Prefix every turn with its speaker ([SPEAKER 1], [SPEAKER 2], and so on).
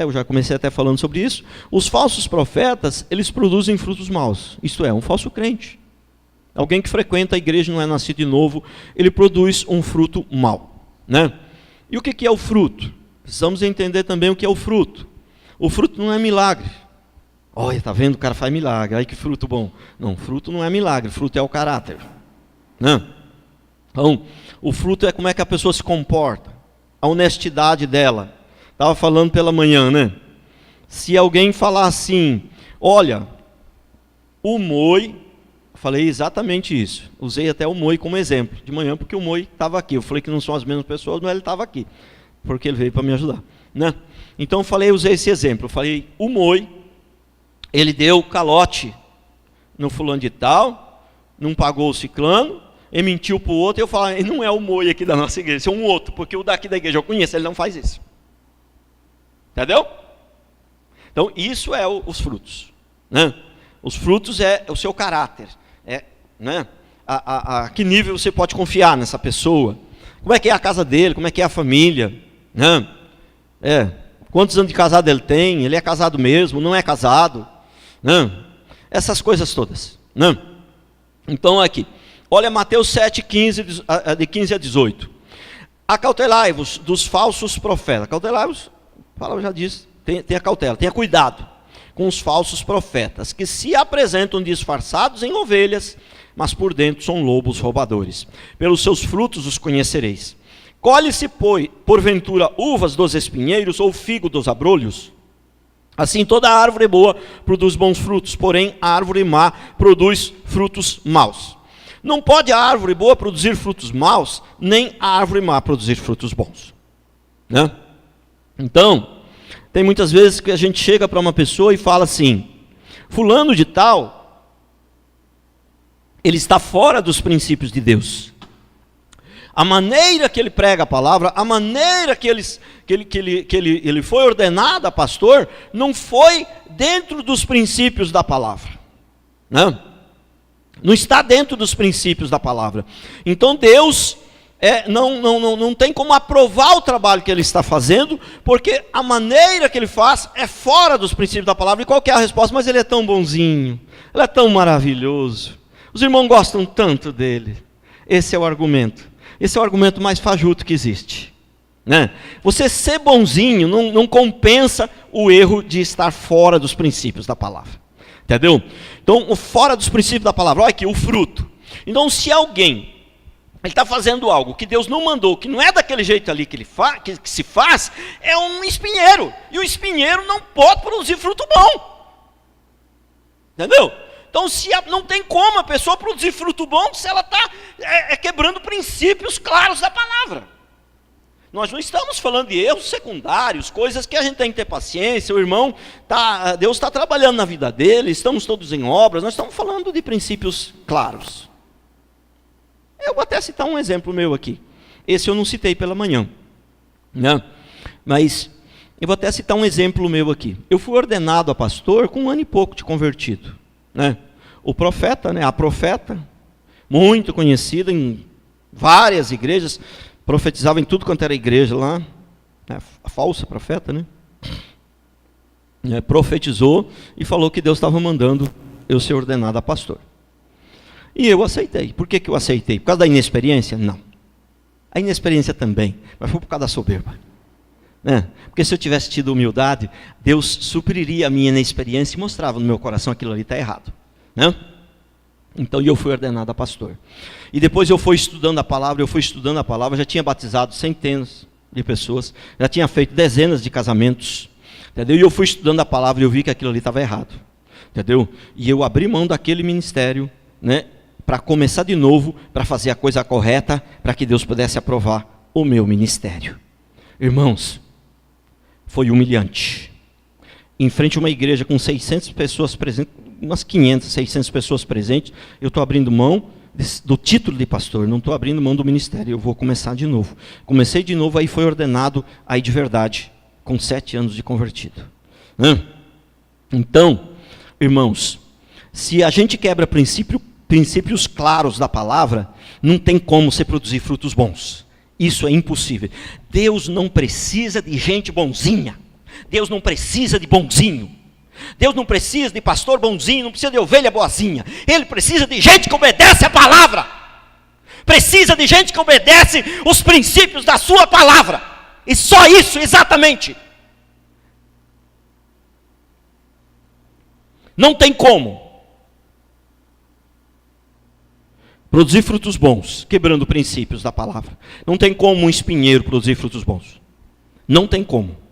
[SPEAKER 1] eu já comecei até falando sobre isso, os falsos profetas, eles produzem frutos maus. Isto é, um falso crente. Alguém que frequenta a igreja e não é nascido de novo, ele produz um fruto mau, né? E o que é o fruto? Precisamos entender também o que é o fruto. O fruto não é milagre. Olha, está vendo, o cara faz milagre, aí que fruto bom. Não, fruto não é milagre, fruto é o caráter, né? Então, o fruto é como é que a pessoa se comporta, a honestidade dela. Estava falando pela manhã, né? Se alguém falar assim, olha, o Moi, falei exatamente isso. Usei até o Moi como exemplo de manhã, porque o Moi estava aqui. Eu falei que não são as mesmas pessoas, mas ele estava aqui, porque ele veio para me ajudar, né? Então usei esse exemplo. Eu falei, o Moi, ele deu calote no fulano de tal, não pagou o ciclano, ele mentiu para o outro, e eu falei, ele não é o Moi aqui da nossa igreja, é um outro, porque o daqui da igreja eu conheço, ele não faz isso. Entendeu? Então, isso é os frutos, né? Os frutos é o seu caráter, né? A que nível você pode confiar nessa pessoa? Como é que é a casa dele? Como é que é a família? Né? Quantos anos de casado ele tem? Ele é casado mesmo? Não é casado? Né? Essas coisas todas, né? Então, aqui, olha Mateus 7, de 15 a 18. Acautelai-vos dos falsos profetas. Acautelai-vos, a palavra já diz, tenha cautela, tenha cuidado com os falsos profetas, que se apresentam disfarçados em ovelhas, mas por dentro são lobos roubadores. Pelos seus frutos os conhecereis. Colhe-se, porventura, uvas dos espinheiros ou figo dos abrolhos? Assim toda árvore boa produz bons frutos, porém a árvore má produz frutos maus. Não pode a árvore boa produzir frutos maus, nem a árvore má produzir frutos bons, né? Então, tem muitas vezes que a gente chega para uma pessoa e fala assim, fulano de tal, ele está fora dos princípios de Deus. A maneira que ele prega a palavra, a maneira que ele foi ordenado a pastor, não foi dentro dos princípios da palavra, né? Não está dentro dos princípios da palavra. Então Deus não tem como aprovar o trabalho que ele está fazendo, porque a maneira que ele faz é fora dos princípios da palavra. E qual que é a resposta? Mas ele é tão bonzinho, ele é tão maravilhoso, os irmãos gostam tanto dele. Esse é o argumento. Esse é o argumento mais fajuto que existe, né? Você ser bonzinho não compensa o erro de estar fora dos princípios da palavra. Entendeu? Então, fora dos princípios da palavra, olha aqui, o fruto. Então, se alguém ele está fazendo algo que Deus não mandou, que não é daquele jeito ali que se faz, é um espinheiro. E o espinheiro não pode produzir fruto bom. Entendeu? Então, não tem como a pessoa produzir fruto bom se ela está quebrando princípios claros da palavra. Nós não estamos falando de erros secundários, coisas que a gente tem que ter paciência. O irmão, Deus está trabalhando na vida dele, estamos todos em obras. Nós estamos falando de princípios claros. Eu vou até citar um exemplo meu aqui. Esse eu não citei pela manhã, né? Mas eu vou até citar um exemplo meu aqui. Eu fui ordenado a pastor com 1 ano e pouco de convertido, né? O profeta, né? A profeta, muito conhecida em várias igrejas, profetizava em tudo quanto era igreja lá, né? A falsa profeta, né? Profetizou e falou que Deus estava mandando eu ser ordenado a pastor. E eu aceitei. Por que eu aceitei? Por causa da inexperiência? Não. A inexperiência também, mas foi por causa da soberba, né? Porque se eu tivesse tido humildade, Deus supriria a minha inexperiência e mostrava no meu coração aquilo ali está errado, né? Então eu fui ordenado a pastor. E depois eu fui estudando a palavra, já tinha batizado centenas de pessoas, já tinha feito dezenas de casamentos, entendeu? E eu fui estudando a palavra e eu vi que aquilo ali estava errado, entendeu? E eu abri mão daquele ministério, né, para começar de novo, para fazer a coisa correta, para que Deus pudesse aprovar o meu ministério. Irmãos, foi humilhante. Em frente a uma igreja com 600 pessoas presentes, umas 500, 600 pessoas presentes, eu estou abrindo mão do título de pastor, não estou abrindo mão do ministério, eu vou começar de novo. Comecei de novo, aí foi ordenado, aí de verdade, com 7 anos de convertido. Então, irmãos, se a gente quebra princípios claros da palavra, não tem como você produzir frutos bons. Isso é impossível. Deus não precisa de gente bonzinha. Deus não precisa de bonzinho. Deus não precisa de pastor bonzinho, não precisa de ovelha boazinha. Ele precisa de gente que obedece a palavra. Precisa de gente que obedece os princípios da sua palavra. E só isso, exatamente. Não tem como produzir frutos bons, quebrando princípios da palavra. Não tem como um espinheiro produzir frutos bons. Não tem como.